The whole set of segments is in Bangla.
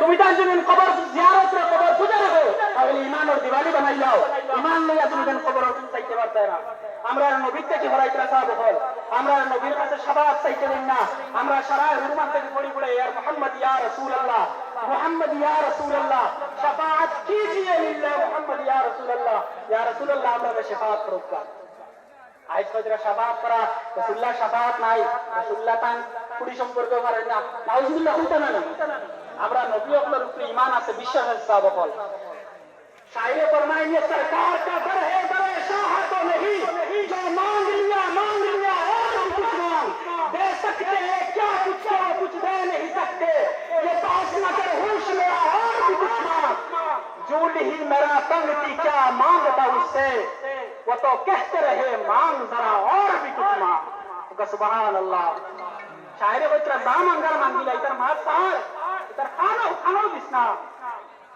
সুবিধার জন্য কবর জিয়ারত রে কবর পূজা রে তাহলে ঈমানের দিওয়ালি বানাই যাও ঈমান লইয়া তুমি দেন কবর চাইতে পারতে না আমরা নবীর থেকে হরাইতরা সাহাব হল আমরা নবীর কাছে শাফাআত চাইতে দেন না আমরা সারা হুরমাত থেকে পড়ি পড়ে ইয়া মুহাম্মদ ইয়া রাসূলুল্লাহ মুহাম্মদ ইয়া রাসূলুল্লাহ শাফাআত कीजिए লিল্লাহ মুহাম্মদ ইয়া রাসূলুল্লাহ আমরা শাফাআত করব আইজ কজরা শাফাআত করা রাসূলুল্লাহ শাফাআত নাই রাসূলুল্লাহ তান কুড়ি সম্পর্ক করেন না নাউজুবিল্লাহ হইতা না আমরা নবী আপনার উপরে ঈমান আছে বিশ্বাস আছে সাহাব হল शायर फरमाएंगे सरकार का दर है दर शाह तो नहीं जो मांग लिया और कुछ मांग दे सकते हैं क्या कुछ दे नहीं सकते ये पास न कर होश मेरा और भी कुछ मांग झूठ ही मेरा तंग थी क्या मांगता उससे वो तो कहते रहे मांग जरा और भी कुछ मांग सुभान अल्लाह शायर को इतना दाम अंगर मांग दिला इधर मार सार इधर खाना दिसना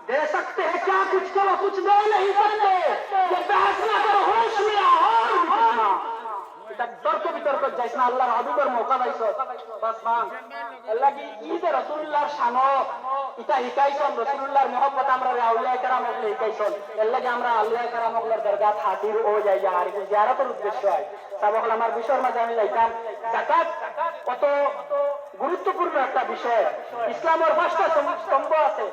दे सकते हैं क्या कुछ करो कुछ दे नहीं सकते ये बहस ना करो होश में और बिठाना এটা তর্ক বিতর্ক যাইছ না আল্লাহর হাবিবের মওকা পাইছো বাস মান আল্লাহ কি ঈদ রাসূলুল্লাহর শানো এটা হিকাইছন রাসূলুল্লাহর মহব্বত আমরা আউলিয়া کرام হলে হিকাইছন আল্লাহ কি আমরা আউলিয়া کرام হলের দরগাহ হাজির হয়ে যাই আর এই জিয়ারতের উদ্দেশ্য হয় সাবক আমার বিষয়ের মাঝে আমি যাইতাম যাকাত কত গুরুত্বপূর্ণ একটা বিষয় ইসলামের পাঁচটা স্তম্ভ আছে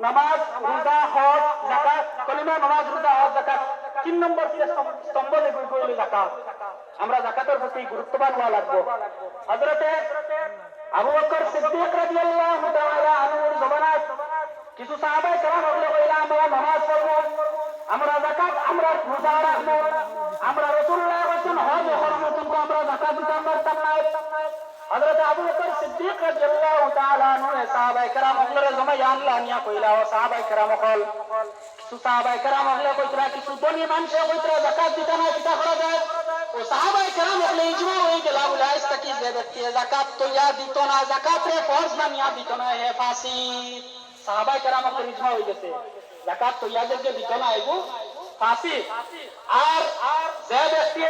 নামাজ রোজা হজ যাকাত কলিমা নামাজ রোজা হজ যাকাত তিন নম্বর স্তম্ভ হইল যাকাত আমরা যাকাতের প্রতি গুরুত্ববান হওয়া লাগবে হযরতে আবু বকর সিদ্দিক রাদিয়াল্লাহু তাআলা আনহুর জমানায় কিছু সাহাবায়ে কেরাম হলো কইলা আমরা নামাজ পড়ব আমরা যাকাত আমরা রোজা রাখব আমরা রাসূলুল্লাহ বলেন হজ করব কিন্তু আমরা যাকাত দিতে পারতাম না হযরত আবু বকর সিদ্দিক রাদিয়াল্লাহু তাআলা আনহু সাহাবায়ে কেরাম হলো জমায়া আল্লাহ নিয়া কইলা ও সাহাবায়ে কেরাম হল কিছু সাহাবায়ে কেরাম হলো কইতরা কিছু ধনী মানুষে কইতরা যাকাত দিতে না কিটা করা যায় ও সাহাবায়ে কেরাম হলে ইজমা হয়ে গেল উলাইস্তা কি যে ব্যক্তি যাকাত তো ইয়া দিত না যাকাত রে ফরজ না নিয়া দিত না হে ফাসি সাহাবায়ে কেরাম হলে ইজমা হয়ে গেছে যাকাত তো ইয়া যে দিত না এগো ফাসি আর যে ব্যক্তি